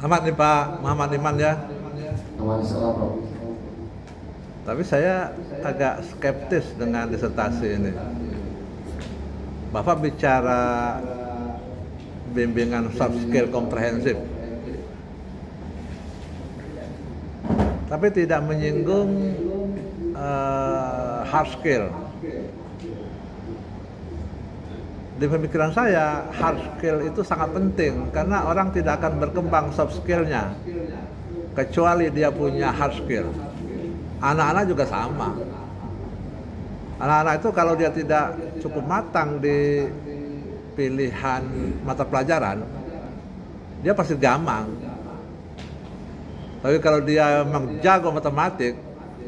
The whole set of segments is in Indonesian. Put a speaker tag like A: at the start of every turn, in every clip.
A: Selamat nih Pak Muhammad Iman ya. Tapi saya agak skeptis dengan disertasi ini. Bapak bicara bimbingan soft skill komprehensif, tapi tidak menyinggung hard skill. Di pemikiran saya, hard skill itu sangat penting karena orang tidak akan berkembang soft skillnya kecuali dia punya hard skill. Anak-anak juga sama. Anak-anak itu kalau dia tidak cukup matang di pilihan mata pelajaran, dia pasti gamang. Tapi kalau dia memang jago matematik,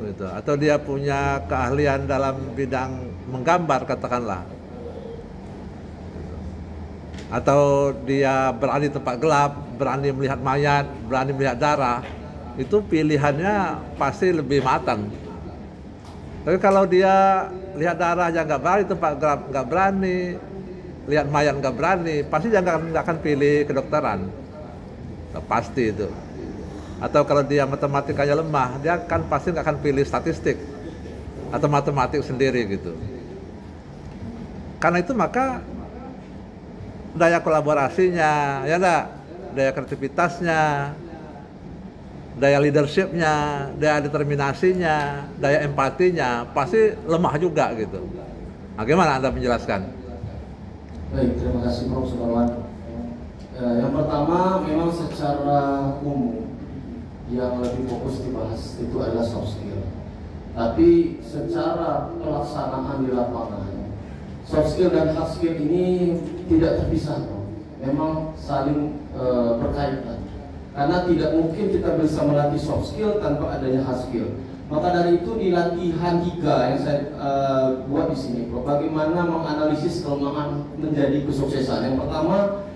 A: gitu, atau dia punya keahlian dalam bidang menggambar katakanlah, atau dia berani di tempat gelap, berani melihat mayat, berani melihat darah, itu pilihannya pasti lebih matang. Tapi kalau dia lihat darah aja nggak berani, tempat gelap nggak berani, lihat mayat nggak berani, pasti dia nggak akan pilih kedokteran. Nah, pasti itu. Atau kalau dia matematikanya lemah, dia kan pasti nggak akan pilih statistik atau matematik sendiri gitu. Karena itu maka daya kolaborasinya, ya enggak, daya kreativitasnya, daya leadershipnya, daya determinasinya, daya empatinya pasti lemah juga gitu. Nah, gimana Anda menjelaskan?
B: Baik, terima kasih Prof. Sudarwan. Yang pertama, memang secara umum yang lebih fokus dibahas itu adalah soft skill. Tapi secara pelaksanaan di lapangan, soft skill dan hard skill ini tidak terpisah, memang saling berkaitan. Karena tidak mungkin kita bisa melatih soft skill tanpa adanya hard skill. Maka dari itu di latihan 3 yang saya buat di sini, bagaimana menganalisis kelemahan menjadi kesuksesan. Yang pertama,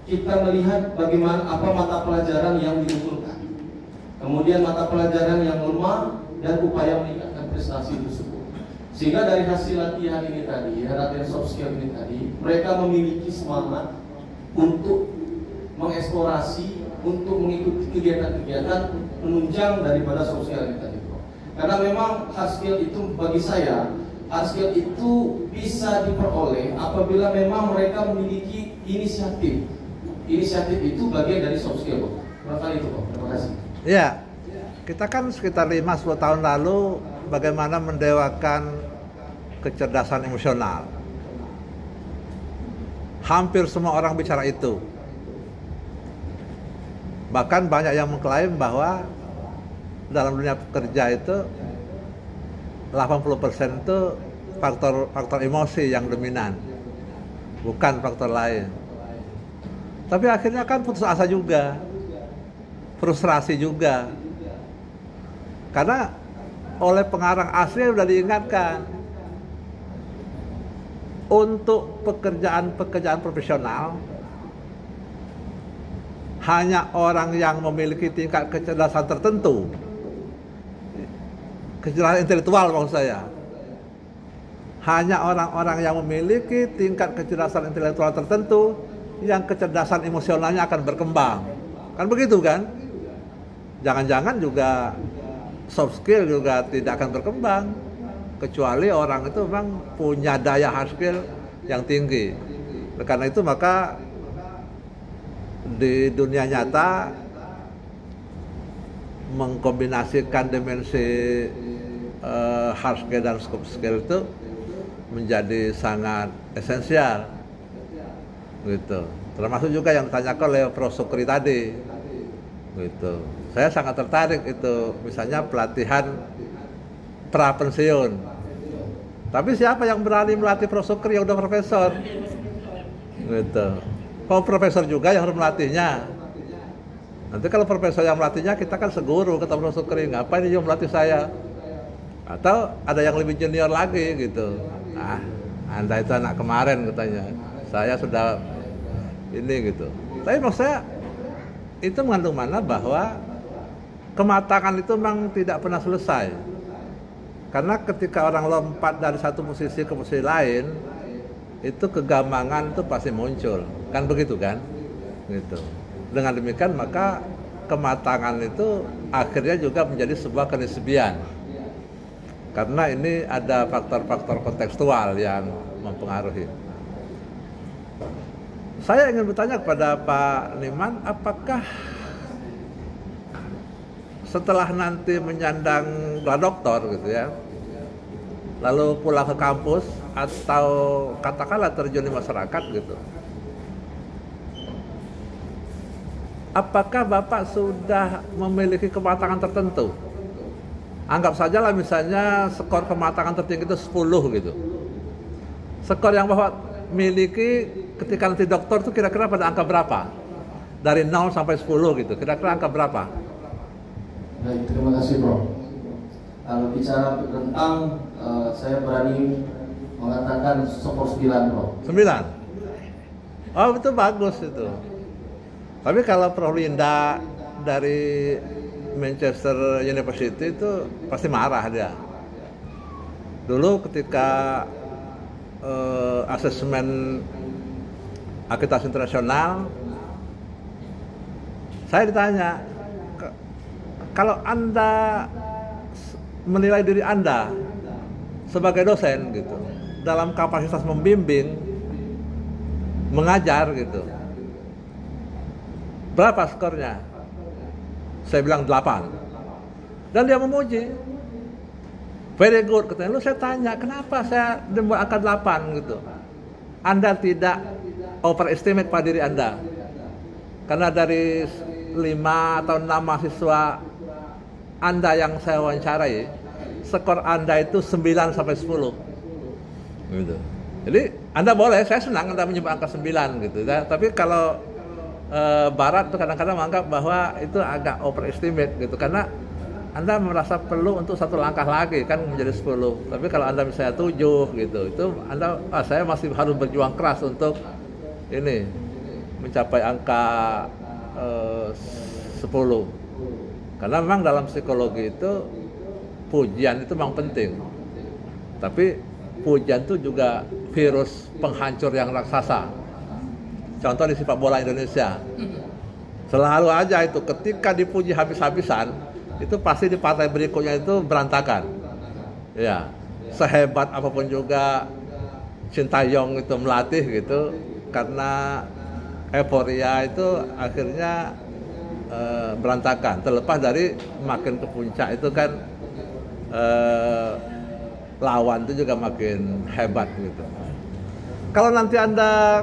B: kita melihat bagaimana apa mata pelajaran yang diunggulkan, kemudian mata pelajaran yang lemah dan upaya meningkatkan prestasi tersebut. Sehingga dari hasil latihan ini tadi, latihan soft skill ini tadi, mereka memiliki semangat untuk mengeksplorasi, untuk mengikuti kegiatan-kegiatan penunjang daripada soft skill ini tadi. Karena memang hard skill itu bagi saya, hard skill itu bisa diperoleh apabila memang mereka memiliki inisiatif. Inisiatif itu bagian dari soft skill. Berkali itu, Pak. Terima kasih.
A: Ya, kita kan sekitar 5-10 tahun lalu bagaimana mendewakan kecerdasan emosional. Hampir semua orang bicara itu. Bahkan banyak yang mengklaim bahwa dalam dunia pekerja itu 80% itu faktor emosi yang dominan, bukan faktor lain. Tapi akhirnya kan putus asa juga, frustrasi juga, karena oleh pengarang asli sudah diingatkan untuk pekerjaan profesional hanya orang yang memiliki tingkat kecerdasan tertentu, kecerdasan intelektual maksud saya, hanya orang-orang yang memiliki tingkat kecerdasan intelektual tertentu yang kecerdasan emosionalnya akan berkembang. Kan begitu kan? Jangan-jangan juga soft skill juga tidak akan berkembang kecuali orang itu memang punya daya hard skill yang tinggi. Karena itu maka di dunia nyata mengkombinasikan dimensi hard skill dan soft skill itu menjadi sangat esensial gitu. Termasuk juga yang ditanyakan oleh Prof. Sukri tadi gitu. Saya sangat tertarik itu, misalnya pelatihan pra pensiun. Tapi siapa yang berani melatih Prof. Sukri yang udah profesor gitu? Kalau profesor juga yang harus melatihnya. Nanti kalau profesor yang melatihnya, kita kan seguru, kata Prof. Sukri, ngapain dia melatih saya? Atau ada yang lebih junior lagi gitu. Nah, Anda itu anak kemarin katanya, saya sudah ini gitu. Tapi maksud saya itu mengandung mana bahwa kematangan itu memang tidak pernah selesai. Karena ketika orang lompat dari satu posisi ke posisi lain, itu kegamangan itu pasti muncul. Kan begitu kan? Gitu. Dengan demikian maka kematangan itu akhirnya juga menjadi sebuah kenisbian. Karena ini ada faktor-faktor kontekstual yang mempengaruhi. Saya ingin bertanya kepada Pak Niman, apakah setelah nanti menyandang gelar doktor gitu ya, lalu pulang ke kampus atau katakanlah terjun di masyarakat gitu, apakah Bapak sudah memiliki kematangan tertentu? Anggap sajalah misalnya skor kematangan tertinggi itu 10 gitu. Skor yang Bapak miliki ketika nanti dokter itu kira-kira pada angka berapa? Dari 0 sampai 10 gitu, kira-kira angka berapa?
B: Baik, terima kasih Bro. Kalau bicara tentang saya berani mengatakan skor 9 Bro.
A: 9? Oh itu bagus itu. Tapi kalau Prof. Linda dari Manchester University itu pasti marah dia. Dulu ketika asesmen akreditasi internasional, saya ditanya, kalau Anda menilai diri Anda sebagai dosen gitu, dalam kapasitas membimbing, mengajar gitu, berapa skornya? Saya bilang 8. Dan dia memuji. Very good katanya. Lalu saya tanya, kenapa saya membuat angka 8 gitu? Anda tidak overestimate pada diri Anda. Karena dari 5 atau 6 mahasiswa Anda yang saya wawancarai, skor Anda itu 9 sampai 10. Gitu. Jadi Anda boleh, saya senang Anda menyebut angka 9 gitu ya. Tapi kalau Barat tuh kadang-kadang menganggap bahwa itu agak overestimate gitu, karena Anda merasa perlu untuk satu langkah lagi kan menjadi 10. Tapi kalau Anda misalnya 7 gitu, itu Anda saya masih harus berjuang keras untuk ini mencapai angka 10. Karena memang dalam psikologi itu pujian itu memang penting. Tapi pujian itu juga virus penghancur yang raksasa. Contoh di sepak bola Indonesia, selalu aja itu ketika dipuji habis-habisan, itu pasti di partai berikutnya itu berantakan. Ya, sehebat apapun juga Sintayong itu melatih gitu, karena euforia itu akhirnya berantakan. Terlepas dari makin ke puncak itu kan lawan itu juga makin hebat gitu. Kalau nanti Anda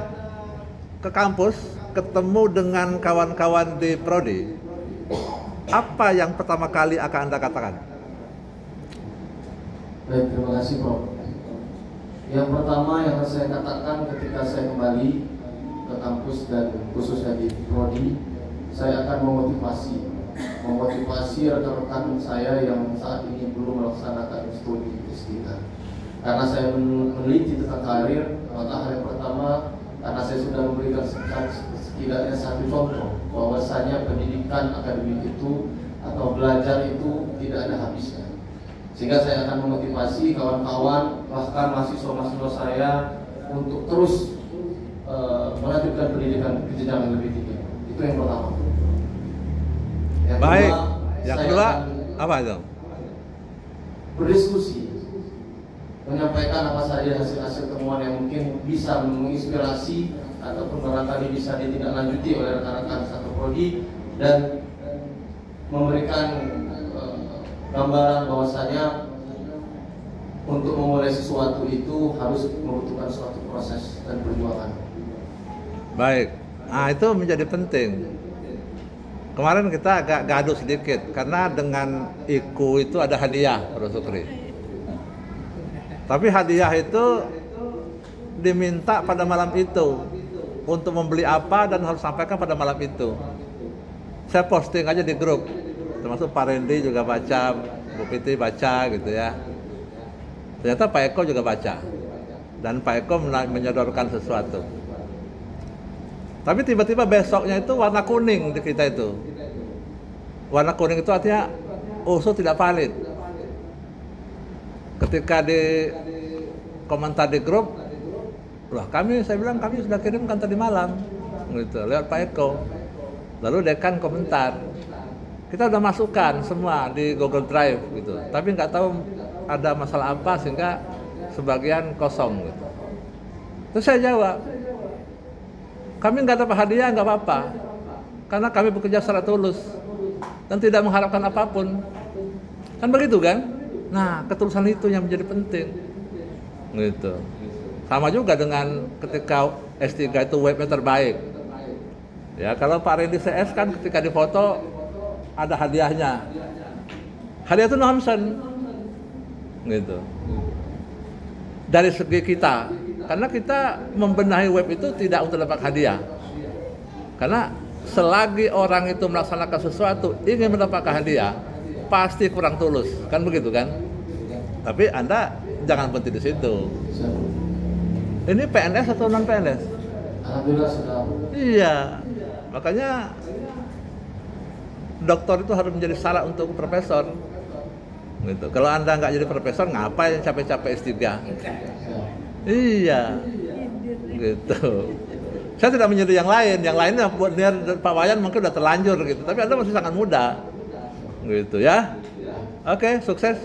A: ke kampus, ketemu dengan kawan-kawan di Prodi, apa yang pertama kali akan Anda katakan?
B: Baik, terima kasih Prof. Yang pertama yang saya katakan ketika saya kembali ke kampus dan khususnya di Prodi, saya akan memotivasi rekan-rekan saya yang saat ini belum melaksanakan studi S3. Karena saya meneliti tentang karir, maka hal yang pertama, karena saya sudah memberikan setidaknya satu contoh bahwasanya pendidikan akademik itu atau belajar itu tidak ada habisnya, sehingga saya akan memotivasi kawan-kawan bahkan mahasiswa-mahasiswa saya untuk terus melanjutkan pendidikan ke jenjang yang lebih tinggi. Itu yang pertama.
A: Baik. Yang kedua apa itu?
B: Berdiskusi, menyampaikan apa saja hasil-hasil temuan yang mungkin bisa menginspirasi ataupun barangkali bisa ditindaklanjuti oleh rekan-rekan satu prodi, dan memberikan gambaran bahwasanya untuk memulai sesuatu itu harus membutuhkan suatu proses dan perjuangan.
A: Baik, nah itu menjadi penting. Kemarin kita agak gaduh sedikit karena dengan IKU itu ada hadiah, Prof. Sukri. Tapi hadiah itu diminta pada malam itu untuk membeli apa dan harus sampaikan pada malam itu. Saya posting aja di grup, termasuk Pak Randy juga baca, Bu Fitri baca gitu ya. Ternyata Pak Eko juga baca, dan Pak Eko menyodorkan sesuatu. Tapi tiba-tiba besoknya itu warna kuning di kita itu. Warna kuning itu artinya usul tidak valid. Ketika di komentar di grup, loh saya bilang kami sudah kirimkan tadi malam, gitu, lewat Pak Eko. Lalu dekan komentar, kita udah masukkan semua di Google Drive gitu, tapi nggak tahu ada masalah apa sehingga sebagian kosong gitu. Terus saya jawab, kami nggak dapat hadiah nggak apa-apa, karena kami bekerja secara tulus dan tidak mengharapkan apapun, kan begitu kan? Nah, ketulusan itu yang menjadi penting, gitu. Sama juga dengan ketika S3 itu webnya terbaik. Ya, kalau Pak Randy CS kan ketika difoto ada hadiahnya. Hadiah itu nonsen, gitu. Dari segi kita, karena kita membenahi web itu tidak untuk dapat hadiah. Karena selagi orang itu melaksanakan sesuatu ingin mendapatkan hadiah, pasti kurang tulus, kan begitu kan? Tapi Anda jangan berhenti di situ. Ini PNS atau non PNS?
B: Alhamdulillah sudah.
A: Iya, makanya doktor itu harus menjadi syarat untuk profesor. Gitu. Kalau Anda nggak jadi profesor, ngapain capek-capek S3? Iya, gitu. Saya tidak menyindir yang lainnya buat Pak Wayan mungkin udah terlanjur gitu. Tapi Anda masih sangat muda, gitu ya. Oke, sukses.